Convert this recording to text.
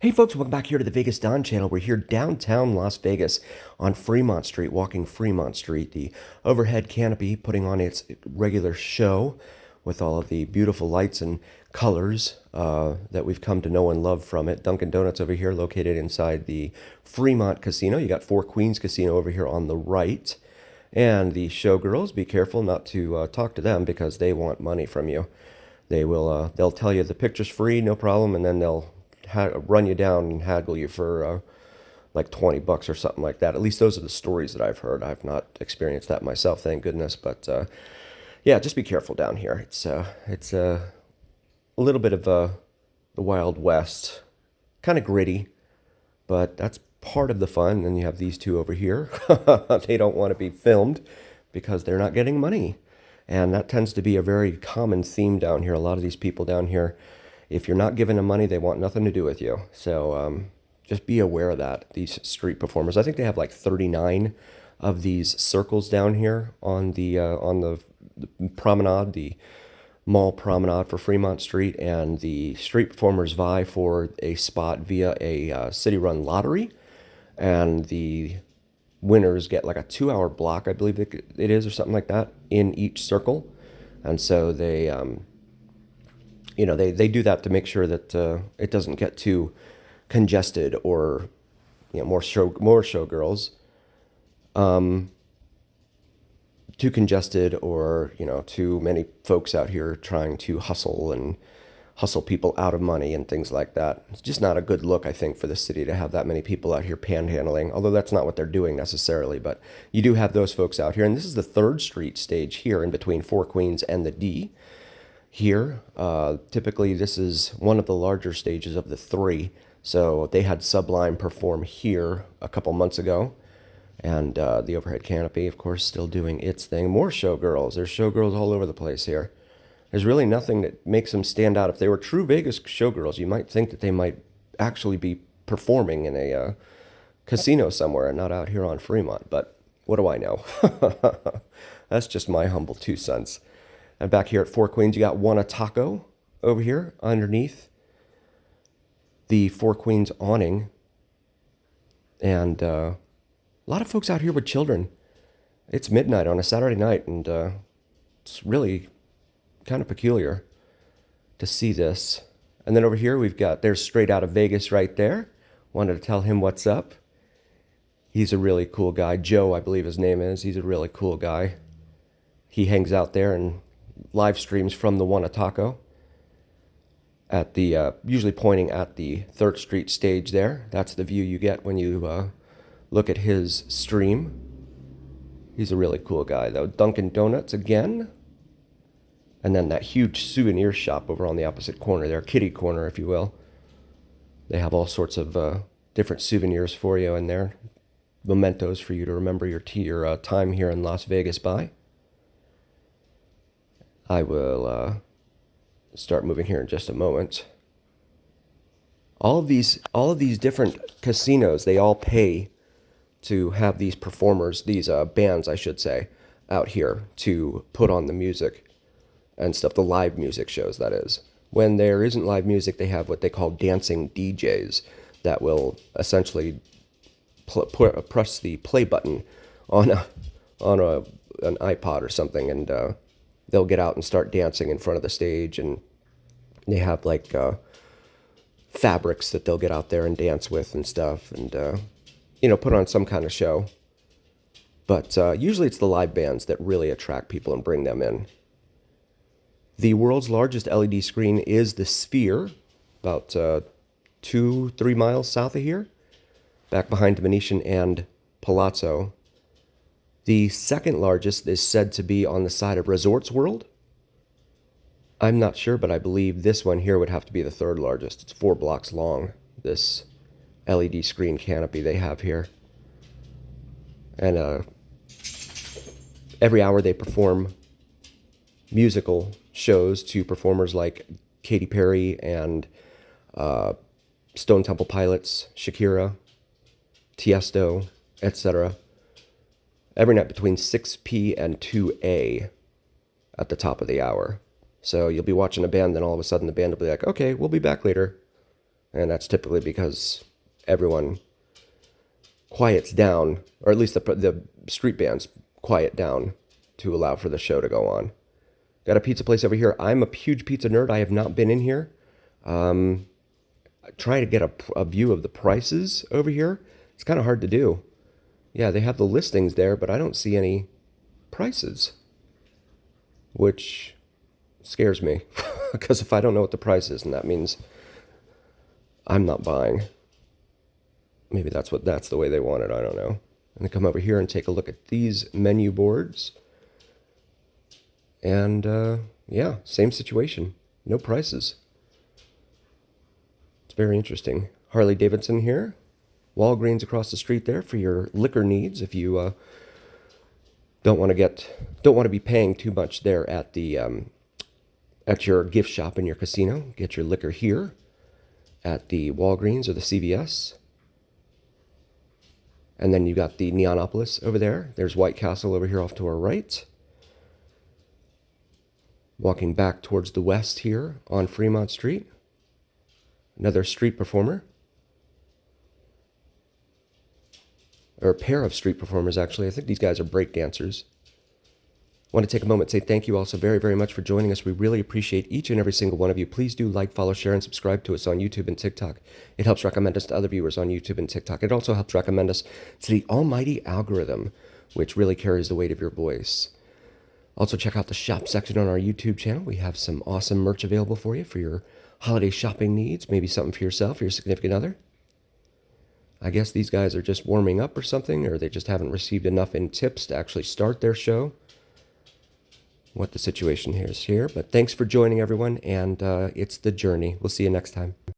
Hey folks, welcome back here to the Vegas Don channel. We're here downtown Las Vegas on Fremont Street, walking Fremont Street. The overhead canopy putting on its regular show with all of the beautiful lights and colors that we've come to know and love from it. Dunkin' Donuts over here located inside the Fremont Casino. You got Four Queens Casino over here on the right. And the showgirls, be careful not to talk to them because they want money from you. They'll tell you the picture's free, no problem, and then they'll run you down and haggle you for like $20 or something like that. At least those are the stories that I've heard. I've not experienced that myself, thank goodness. But yeah, just be careful down here. It's a little bit of the Wild West, kind of gritty, but that's part of the fun. And you have these two over here. They don't want to be filmed because they're not getting money. And that tends to be a very common theme down here. A lot of these people down here, if you're not giving them money, they want nothing to do with you. So just be aware of that, these street performers. I think they have like 39 of these circles down here on the promenade, the mall promenade for Fremont Street. And the street performers vie for a spot via a city-run lottery. And the winners get like a 2-hour block, I believe it is, or something like that, in each circle. And so they they do that to make sure that it doesn't get too congested or more showgirls, too congested, or too many folks out here trying to hustle people out of money and things like that. It's just not a good look, I think, for the city to have that many people out here panhandling, although that's not what they're doing necessarily. But you do have those folks out here, and this is the 3rd Street stage here in between Four Queens and the D. Here, typically this is one of the larger stages of the 3. So they had Sublime perform here a couple months ago. And the overhead canopy, of course, still doing its thing. More showgirls. There's showgirls all over the place here. There's really nothing that makes them stand out. If they were true Vegas showgirls, you might think that they might actually be performing in a casino somewhere and not out here on Fremont. But what do I know? That's just my humble 2 cents. And back here at Four Queens, you got Want Taco over here underneath the Four Queens awning. And a lot of folks out here with children. It's midnight on a Saturday night, and it's really kind of peculiar to see this. And then over here, there's Straight Out of Vegas right there. Wanted to tell him what's up. He's a really cool guy. Joe, I believe his name is. He's a really cool guy. He hangs out there and live streams from the Want Taco at the usually pointing at the 3rd Street stage there. That's the view you get when you look at his stream. He's a really cool guy, though. Dunkin' Donuts again. And then that huge souvenir shop over on the opposite corner there, kitty corner, if you will. They have all sorts of different souvenirs for you in there. Mementos for you to remember your time here in Las Vegas by. I will start moving here in just a moment. All of these different casinos, they all pay to have these performers, these bands, I should say, out here to put on the music and stuff, the live music shows, that is. When there isn't live music, they have what they call dancing DJs that will essentially press the play button on an iPod or something, and they'll get out and start dancing in front of the stage, and they have like fabrics that they'll get out there and dance with and stuff, and put on some kind of show. But usually it's the live bands that really attract people and bring them in. The world's largest LED screen is the Sphere, about 2-3 miles south of here, back behind the Venetian and Palazzo. The 2nd largest is said to be on the side of Resorts World. I'm not sure, but I believe this one here would have to be the 3rd largest. It's 4 blocks long, this LED screen canopy they have here. And every hour they perform musical shows to performers like Katy Perry and Stone Temple Pilots, Shakira, Tiesto, etc. Every night between 6 p. and 2 a. at the top of the hour. So you'll be watching a band, then all of a sudden the band will be like, okay, we'll be back later. And that's typically because everyone quiets down, or at least the street bands quiet down to allow for the show to go on. Got a pizza place over here. I'm a huge pizza nerd. I have not been in here. Trying to get a view of the prices over here. It's kind of hard to do. Yeah, they have the listings there, but I don't see any prices, which scares me because if I don't know what the price is, and that means I'm not buying. Maybe that's the way they want it. I don't know. I'm gonna come over here and take a look at these menu boards. And yeah, same situation. No prices. It's very interesting. Harley Davidson here. Walgreens across the street there for your liquor needs. If you don't want to be paying too much there at the at your gift shop in your casino, get your liquor here at the Walgreens or the CVS. And then you got the Neonopolis over there. There's White Castle over here off to our right. Walking back towards the west here on Fremont Street. Another street performer. Or a pair of street performers, actually. I think these guys are break dancers. I want to take a moment and say thank you all so very, very much for joining us. We really appreciate each and every single one of you. Please do like, follow, share, and subscribe to us on YouTube and TikTok. It helps recommend us to other viewers on YouTube and TikTok. It also helps recommend us to the almighty algorithm, which really carries the weight of your voice. Also, check out the shop section on our YouTube channel. We have some awesome merch available for you for your holiday shopping needs. Maybe something for yourself or your significant other. I guess these guys are just warming up or something, or they just haven't received enough in tips to actually start their show. What the situation here is here. But thanks for joining, everyone, and it's the journey. We'll see you next time.